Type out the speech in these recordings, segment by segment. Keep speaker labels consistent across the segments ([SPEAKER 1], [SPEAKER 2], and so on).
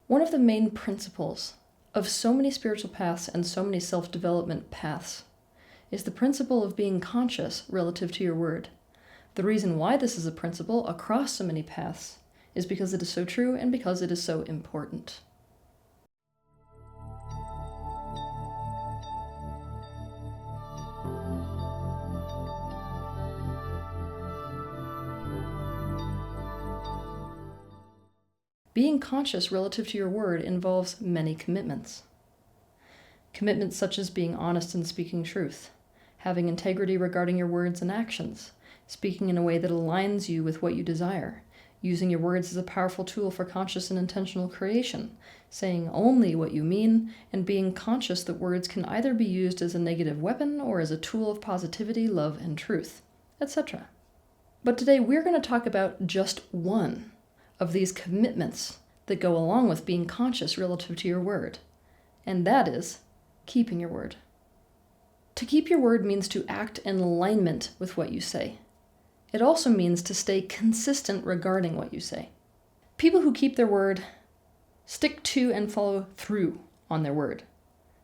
[SPEAKER 1] One of the main principles of so many spiritual paths and so many self-development paths is the principle of being conscious relative to your word. The reason why this is a principle across so many paths is because it is so true and because it is so important. Being conscious relative to your word involves many commitments. Commitments such as being honest and speaking truth, having integrity regarding your words and actions, speaking in a way that aligns you with what you desire, using your words as a powerful tool for conscious and intentional creation, saying only what you mean, and being conscious that words can either be used as a negative weapon or as a tool of positivity, love, and truth, etc. But today we're going to talk about just one of these commitments that go along with being conscious relative to your word, and that is keeping your word. To keep your word means to act in alignment with what you say. It also means to stay consistent regarding what you say. People who keep their word stick to and follow through on their word.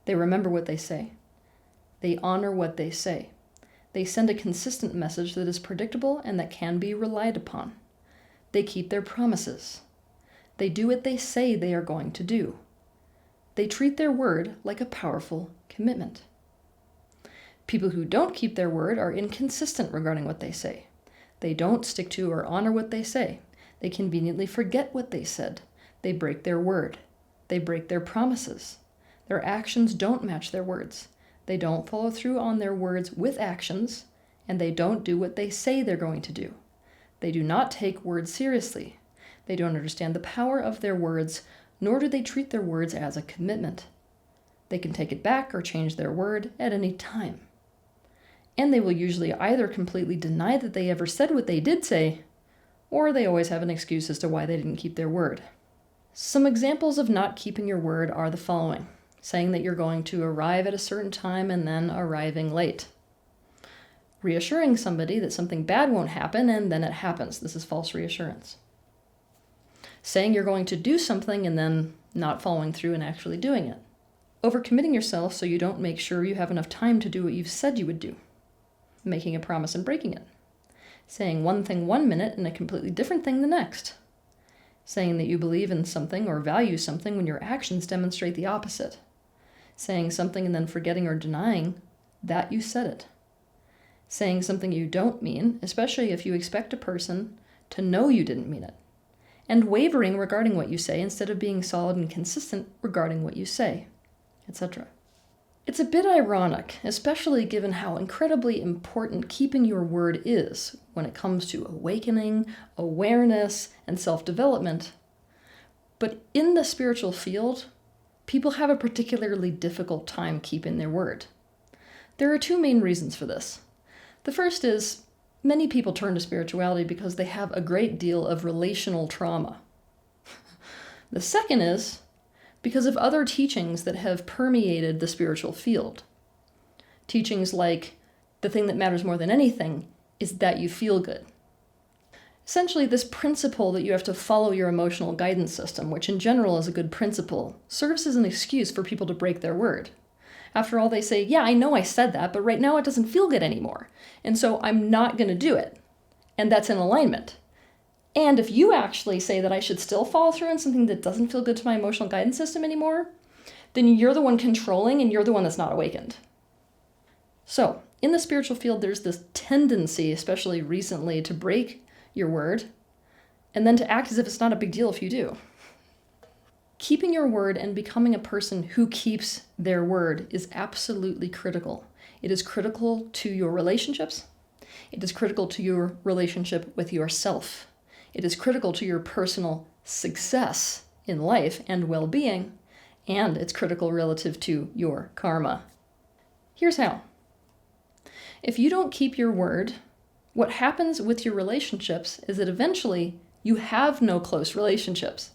[SPEAKER 1] They remember what they say. They honor what they say. They send a consistent message that is predictable and that can be relied upon. They keep their promises. They do what they say they are going to do. They treat their word like a powerful commitment. People who don't keep their word are inconsistent regarding what they say. They don't stick to or honor what they say. They conveniently forget what they said. They break their word. They break their promises. Their actions don't match their words. They don't follow through on their words with actions, and they don't do what they say they're going to do. They do not take words seriously. They don't understand the power of their words, nor do they treat their words as a commitment. They can take it back or change their word at any time. And they will usually either completely deny that they ever said what they did say, or they always have an excuse as to why they didn't keep their word. Some examples of not keeping your word are the following: saying that you're going to arrive at a certain time and then arriving late. Reassuring somebody that something bad won't happen and then it happens. This is false reassurance. Saying you're going to do something and then not following through and actually doing it. Overcommitting yourself so you don't make sure you have enough time to do what you've said you would do. Making a promise and breaking it. Saying one thing 1 minute and a completely different thing the next. Saying that you believe in something or value something when your actions demonstrate the opposite. Saying something and then forgetting or denying that you said it. Saying something you don't mean, especially if you expect a person to know you didn't mean it. And wavering regarding what you say instead of being solid and consistent regarding what you say, etc. It's a bit ironic, especially given how incredibly important keeping your word is when it comes to awakening, awareness, and self-development. But in the spiritual field, people have a particularly difficult time keeping their word. There are two main reasons for this. The first is many people turn to spirituality because they have a great deal of relational trauma. The second is because of other teachings that have permeated the spiritual field. Teachings like the thing that matters more than anything is that you feel good. Essentially, this principle that you have to follow your emotional guidance system, which in general is a good principle, serves as an excuse for people to break their word. After all, they say, yeah, I know I said that, but right now it doesn't feel good anymore. And so I'm not going to do it. And that's in alignment. And if you actually say that I should still follow through on something that doesn't feel good to my emotional guidance system anymore, then you're the one controlling and you're the one that's not awakened. So in the spiritual field, there's this tendency, especially recently, to break your word and then to act as if it's not a big deal if you do. Keeping your word and becoming a person who keeps their word is absolutely critical. It is critical to your relationships. It is critical to your relationship with yourself. It is critical to your personal success in life and well-being, and it's critical relative to your karma. Here's how. If you don't keep your word, what happens with your relationships is that eventually you have no close relationships.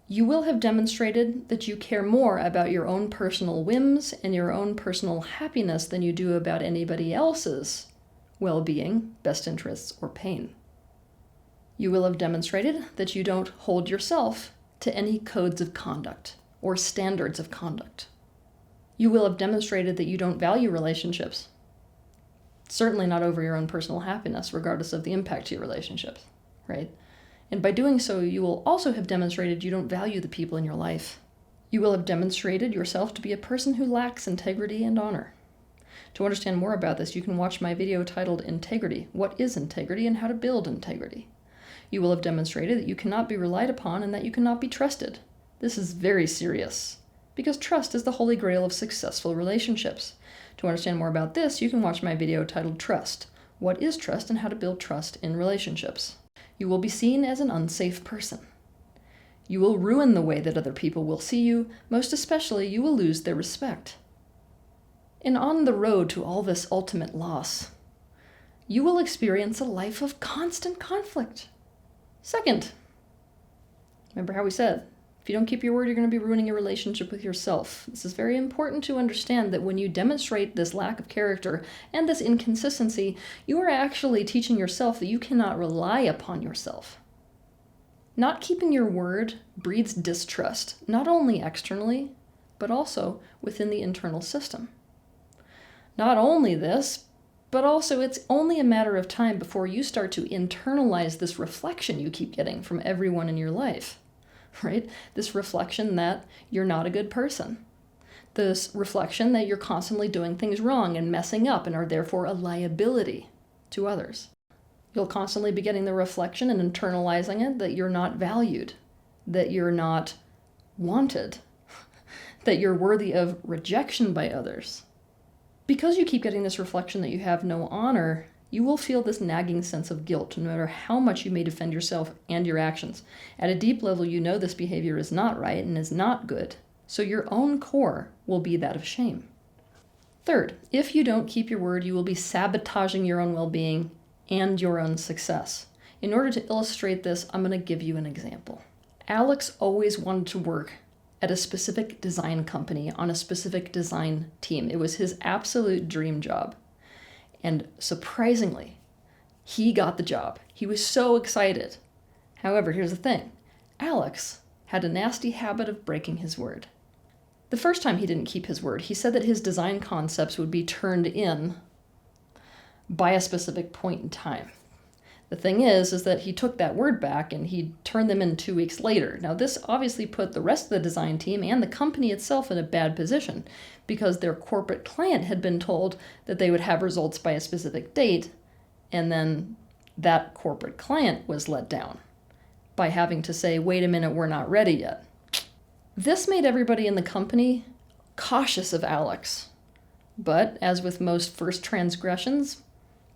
[SPEAKER 1] You will have demonstrated that you care more about your own personal whims and your own personal happiness than you do about anybody else's well-being, best interests, or pain. You will have demonstrated that you don't hold yourself to any codes of conduct or standards of conduct. You will have demonstrated that you don't value relationships. Certainly not over your own personal happiness, regardless of the impact to your relationships, right? And by doing so, you will also have demonstrated you don't value the people in your life. You will have demonstrated yourself to be a person who lacks integrity and honor. To understand more about this, you can watch my video titled Integrity: What is Integrity and How to Build Integrity. You will have demonstrated that you cannot be relied upon and that you cannot be trusted. This is very serious, because trust is the holy grail of successful relationships. To understand more about this, you can watch my video titled Trust: What is Trust and How to Build Trust in Relationships. You will be seen as an unsafe person. You will ruin the way that other people will see you. Most especially, you will lose their respect. And on the road to all this ultimate loss, you will experience a life of constant conflict. Second, remember how we said, if you don't keep your word, you're going to be ruining your relationship with yourself. This is very important to understand, that when you demonstrate this lack of character and this inconsistency, you are actually teaching yourself that you cannot rely upon yourself. Not keeping your word breeds distrust, not only externally, but also within the internal system. Not only this, but also it's only a matter of time before you start to internalize this reflection you keep getting from everyone in your life. Right? This reflection that you're not a good person. This reflection that you're constantly doing things wrong and messing up and are therefore a liability to others. You'll constantly be getting the reflection and internalizing it that you're not valued, that you're not wanted, that you're worthy of rejection by others. Because you keep getting this reflection that you have no honor, you will feel this nagging sense of guilt no matter how much you may defend yourself and your actions. At a deep level, you know this behavior is not right and is not good, so your own core will be that of shame. Third, if you don't keep your word, you will be sabotaging your own well-being and your own success. In order to illustrate this, I'm going to give you an example. Alex always wanted to work at a specific design company on a specific design team. It was his absolute dream job. And surprisingly, he got the job. He was so excited. However, here's the thing. Alex had a nasty habit of breaking his word. The first time he didn't keep his word, he said that his design concepts would be turned in by a specific point in time. The thing is that he took that word back and he turned them in 2 weeks later. Now, this obviously put the rest of the design team and the company itself in a bad position, because their corporate client had been told that they would have results by a specific date, and then that corporate client was let down by having to say, wait a minute, we're not ready yet. This made everybody in the company cautious of Alex. But as with most first transgressions,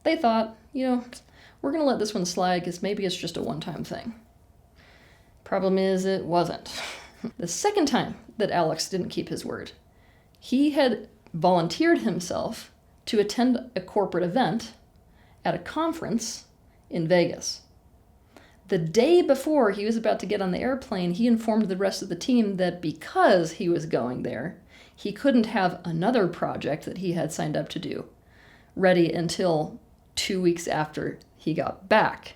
[SPEAKER 1] they thought, we're going to let this one slide because maybe it's just a one-time thing. Problem is, it wasn't. The second time that Alex didn't keep his word, he had volunteered himself to attend a corporate event at a conference in Vegas. The day before he was about to get on the airplane, he informed the rest of the team that because he was going there, he couldn't have another project that he had signed up to do ready until 2 weeks after he got back.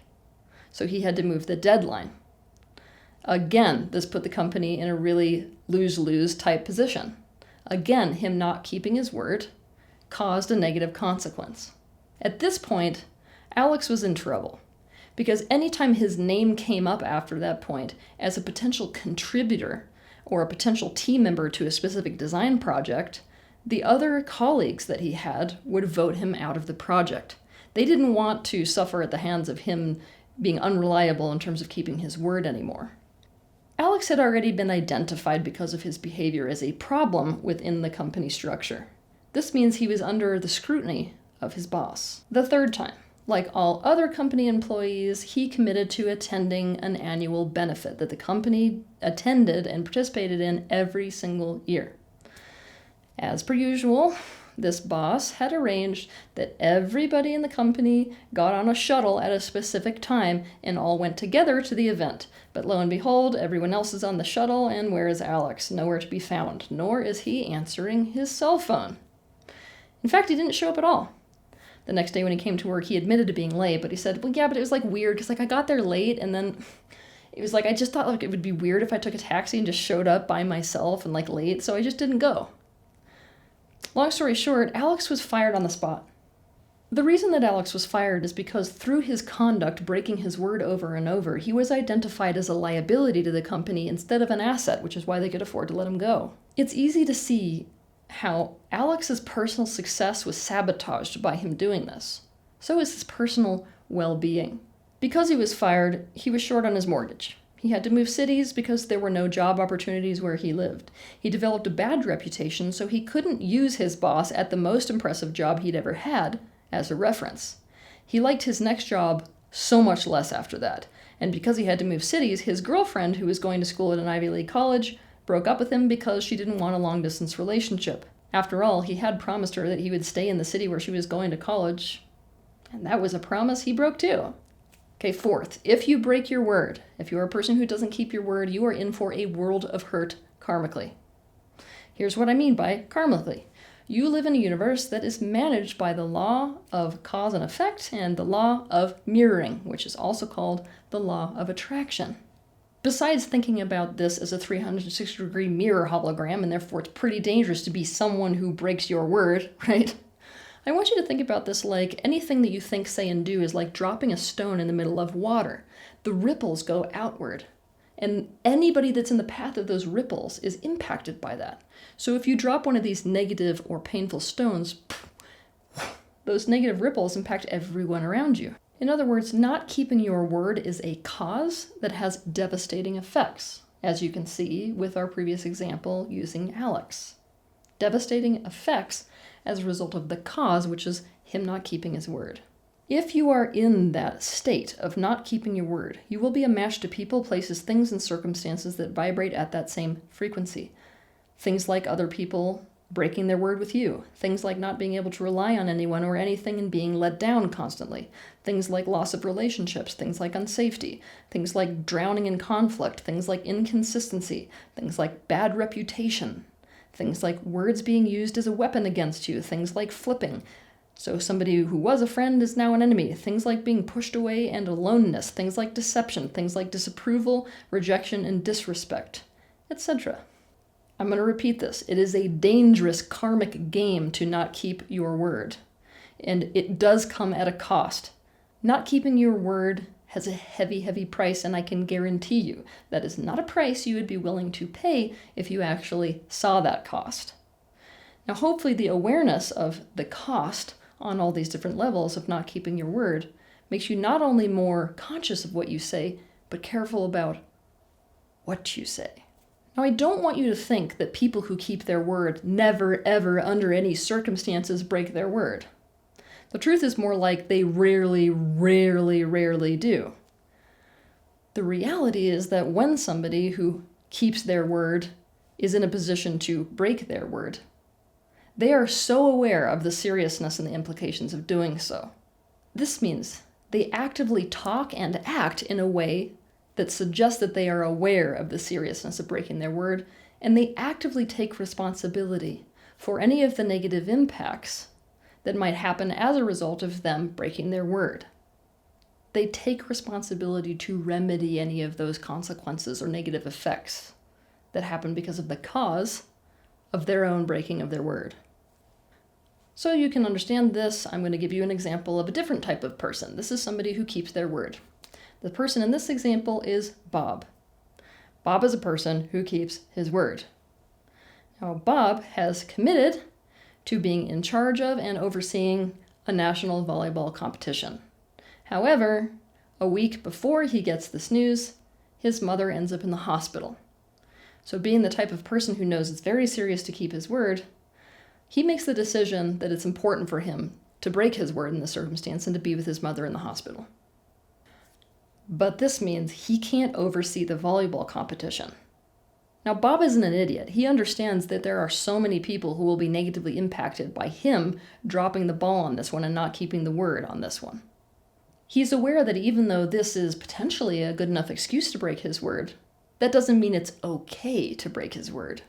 [SPEAKER 1] So he had to move the deadline. Again, this put the company in a really lose-lose type position. Again, him not keeping his word caused a negative consequence. At this point, Alex was in trouble, because anytime his name came up after that point as a potential contributor or a potential team member to a specific design project, the other colleagues that he had would vote him out of the project. They didn't want to suffer at the hands of him being unreliable in terms of keeping his word anymore. Alex had already been identified because of his behavior as a problem within the company structure. This means he was under the scrutiny of his boss. The third time, like all other company employees, he committed to attending an annual benefit that the company attended and participated in every single year. As per usual, this boss had arranged that everybody in the company got on a shuttle at a specific time and all went together to the event. But lo and behold, everyone else is on the shuttle, and where is Alex? Nowhere to be found, nor is he answering his cell phone. In fact, he didn't show up at all. The next day when he came to work, he admitted to being late, but he said, well, yeah, but it was weird because I got there late and then It was like, I just thought like it would be weird if I took a taxi and just showed up by myself and like late, so I just didn't go. Long story short, Alex was fired on the spot. The reason that Alex was fired is because through his conduct, breaking his word over and over, he was identified as a liability to the company instead of an asset, which is why they could afford to let him go. It's easy to see how Alex's personal success was sabotaged by him doing this. So is his personal well-being. Because he was fired, he was short on his mortgage. He had to move cities because there were no job opportunities where he lived. He developed a bad reputation, so he couldn't use his boss at the most impressive job he'd ever had as a reference. He liked his next job so much less after that. And because he had to move cities, his girlfriend, who was going to school at an Ivy League college, broke up with him because she didn't want a long-distance relationship. After all, he had promised her that he would stay in the city where she was going to college, and that was a promise he broke too. Okay, fourth, if you break your word, if you're a person who doesn't keep your word, you are in for a world of hurt karmically. Here's what I mean by karmically. You live in a universe that is managed by the law of cause and effect and the law of mirroring, which is also called the law of attraction. Besides thinking about this as a 360-degree mirror hologram, and therefore it's pretty dangerous to be someone who breaks your word, right? I want you to think about this like anything that you think, say, and do is like dropping a stone in the middle of water. The ripples go outward, and anybody that's in the path of those ripples is impacted by that. So if you drop one of these negative or painful stones, those negative ripples impact everyone around you. In other words, not keeping your word is a cause that has devastating effects, as you can see with our previous example using Alex. Devastating effects as a result of the cause, which is him not keeping his word. If you are in that state of not keeping your word, you will be a match to people, places, things, and circumstances that vibrate at that same frequency. Things like other people breaking their word with you. Things like not being able to rely on anyone or anything and being let down constantly. Things like loss of relationships. Things like unsafety. Things like drowning in conflict. Things like inconsistency. Things like bad reputation. Things like words being used as a weapon against you. Things like flipping. So somebody who was a friend is now an enemy. Things like being pushed away and aloneness. Things like deception. Things like disapproval, rejection, and disrespect, etc. I'm going to repeat this. It is a dangerous karmic game to not keep your word. And it does come at a cost. Not keeping your word has a heavy, heavy price, and I can guarantee you that is not a price you would be willing to pay if you actually saw that cost. Now, hopefully the awareness of the cost on all these different levels of not keeping your word makes you not only more conscious of what you say, but careful about what you say. Now, I don't want you to think that people who keep their word never, ever, under any circumstances, break their word. The truth is more like they rarely, rarely, rarely do. The reality is that when somebody who keeps their word is in a position to break their word, they are so aware of the seriousness and the implications of doing so. This means they actively talk and act in a way that suggests that they are aware of the seriousness of breaking their word, and they actively take responsibility for any of the negative impacts that might happen as a result of them breaking their word. They take responsibility to remedy any of those consequences or negative effects that happen because of the cause of their own breaking of their word. So you can understand this, I'm going to give you an example of a different type of person. This is somebody who keeps their word. The person in this example is Bob. Bob is a person who keeps his word. Now, Bob has committed to being in charge of and overseeing a national volleyball competition. However, a week before he gets this news, his mother ends up in the hospital. So being the type of person who knows it's very serious to keep his word, he makes the decision that it's important for him to break his word in this circumstance and to be with his mother in the hospital. But this means he can't oversee the volleyball competition. Now, Bob isn't an idiot. He understands that there are so many people who will be negatively impacted by him dropping the ball on this one and not keeping the word on this one. He's aware that even though this is potentially a good enough excuse to break his word, that doesn't mean it's okay to break his word.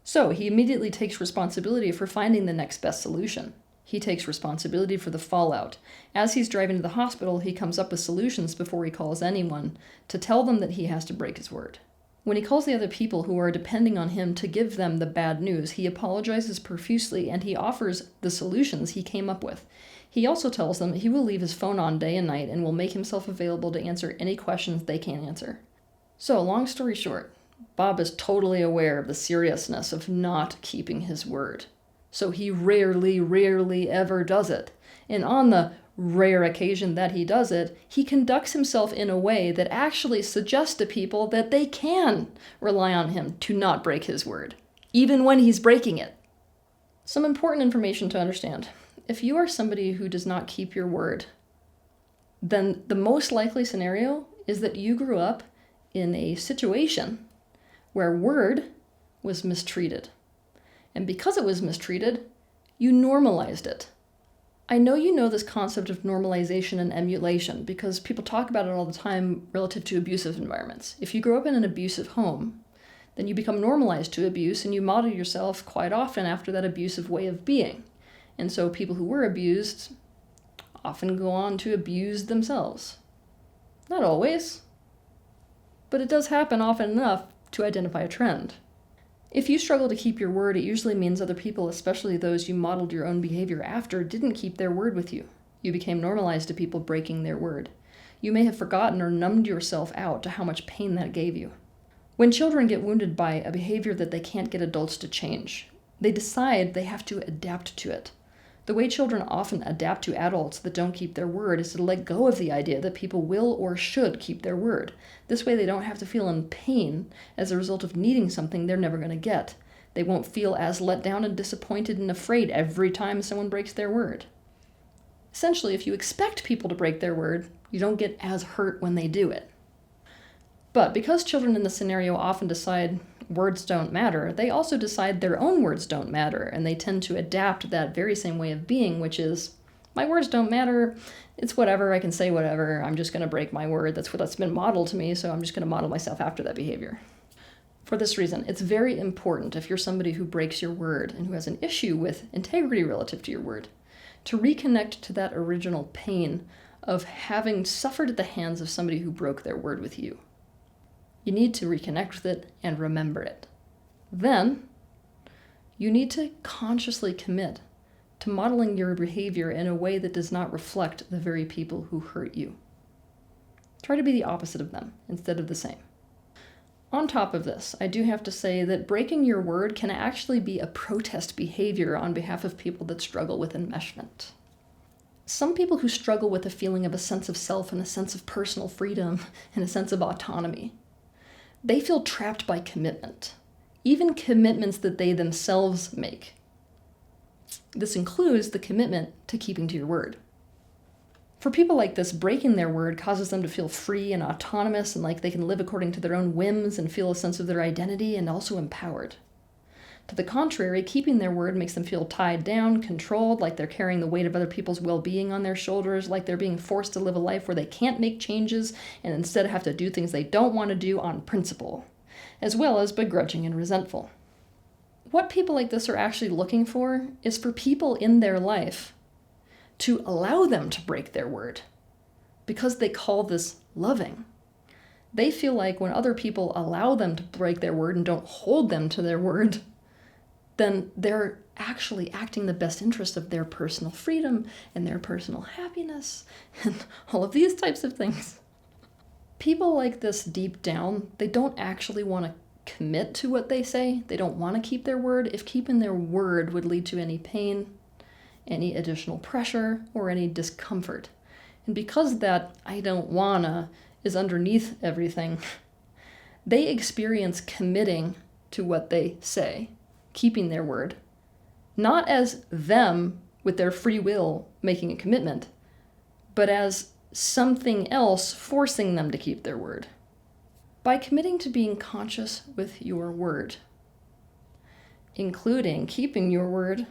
[SPEAKER 1] So he immediately takes responsibility for finding the next best solution. He takes responsibility for the fallout. As he's driving to the hospital, he comes up with solutions before he calls anyone to tell them that he has to break his word. When he calls the other people who are depending on him to give them the bad news, he apologizes profusely and he offers the solutions he came up with. He also tells them he will leave his phone on day and night and will make himself available to answer any questions they can't answer. So, long story short, Bob is totally aware of the seriousness of not keeping his word. So he rarely ever does it. And on the rare occasion that he does it, he conducts himself in a way that actually suggests to people that they can rely on him to not break his word, even when he's breaking it. Some important information to understand. If you are somebody who does not keep your word, then the most likely scenario is that you grew up in a situation where word was mistreated. And because it was mistreated, you normalized it. I know you know this concept of normalization and emulation because people talk about it all the time relative to abusive environments. If you grow up in an abusive home, then you become normalized to abuse and you model yourself quite often after that abusive way of being. And so people who were abused often go on to abuse themselves. Not always, but it does happen often enough to identify a trend. If you struggle to keep your word, it usually means other people, especially those you modeled your own behavior after, didn't keep their word with you. You became normalized to people breaking their word. You may have forgotten or numbed yourself out to how much pain that gave you. When children get wounded by a behavior that they can't get adults to change, they decide they have to adapt to it. The way children often adapt to adults that don't keep their word is to let go of the idea that people will or should keep their word. This way they don't have to feel in pain as a result of needing something they're never going to get. They won't feel as let down and disappointed and afraid every time someone breaks their word. Essentially, if you expect people to break their word, you don't get as hurt when they do it. But because children in this scenario often decide words don't matter, they also decide their own words don't matter, and they tend to adapt that very same way of being, which is, my words don't matter, it's whatever, I can say whatever, I'm just going to break my word, that's been modeled to me, so I'm just going to model myself after that behavior. For this reason, it's very important if you're somebody who breaks your word and who has an issue with integrity relative to your word, to reconnect to that original pain of having suffered at the hands of somebody who broke their word with you. You need to reconnect with it and remember it. Then, you need to consciously commit to modeling your behavior in a way that does not reflect the very people who hurt you. Try to be the opposite of them instead of the same. On top of this, I do have to say that breaking your word can actually be a protest behavior on behalf of people that struggle with enmeshment. Some people who struggle with a feeling of a sense of self and a sense of personal freedom and a sense of autonomy, they feel trapped by commitment, even commitments that they themselves make. This includes the commitment to keeping to your word. For people like this, breaking their word causes them to feel free and autonomous and like they can live according to their own whims and feel a sense of their identity and also empowered. To the contrary, keeping their word makes them feel tied down, controlled, like they're carrying the weight of other people's well-being on their shoulders, like they're being forced to live a life where they can't make changes and instead have to do things they don't want to do on principle, as well as begrudging and resentful. What people like this are actually looking for is for people in their life to allow them to break their word, because they call this loving. They feel like when other people allow them to break their word and don't hold them to their word, then they're actually acting the best interest of their personal freedom and their personal happiness and all of these types of things. People like this deep down, they don't actually want to commit to what they say. They don't want to keep their word if keeping their word would lead to any pain, any additional pressure, or any discomfort. And because that I don't wanna is underneath everything, they experience committing to what they say, keeping their word, not as them with their free will making a commitment, but as something else forcing them to keep their word. By committing to being conscious with your word, including keeping your word,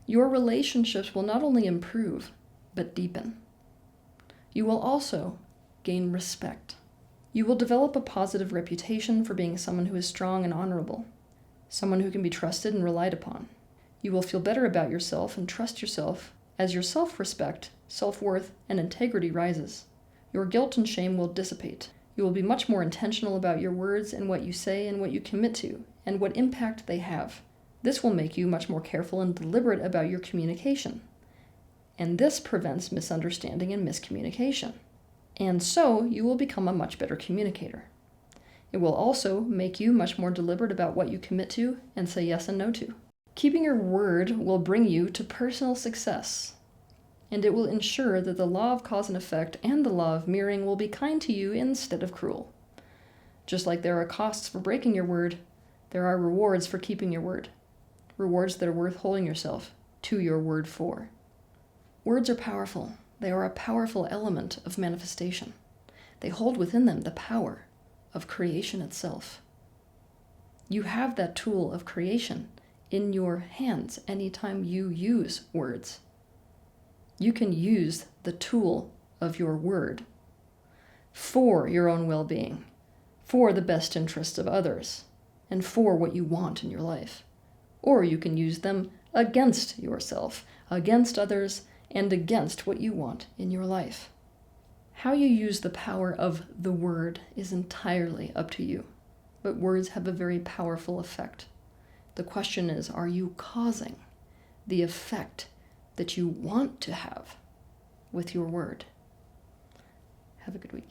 [SPEAKER 1] your relationships will not only improve, but deepen. You will also gain respect. You will develop a positive reputation for being someone who is strong and honorable, someone who can be trusted and relied upon. You will feel better about yourself and trust yourself as your self-respect, self-worth, and integrity rises. Your guilt and shame will dissipate. You will be much more intentional about your words and what you say and what you commit to, and what impact they have. This will make you much more careful and deliberate about your communication. And this prevents misunderstanding and miscommunication. And so you will become a much better communicator. It will also make you much more deliberate about what you commit to and say yes and no to. Keeping your word will bring you to personal success, and it will ensure that the law of cause and effect and the law of mirroring will be kind to you instead of cruel. Just like there are costs for breaking your word, there are rewards for keeping your word. Rewards that are worth holding yourself to your word for. Words are powerful. They are a powerful element of manifestation. They hold within them the power of creation itself. You have that tool of creation in your hands anytime you use words. You can use the tool of your word for your own well-being, for the best interests of others, and for what you want in your life. Or you can use them against yourself, against others, and against what you want in your life. How you use the power of the word is entirely up to you, but words have a very powerful effect. The question is, are you causing the effect that you want to have with your word? Have a good week.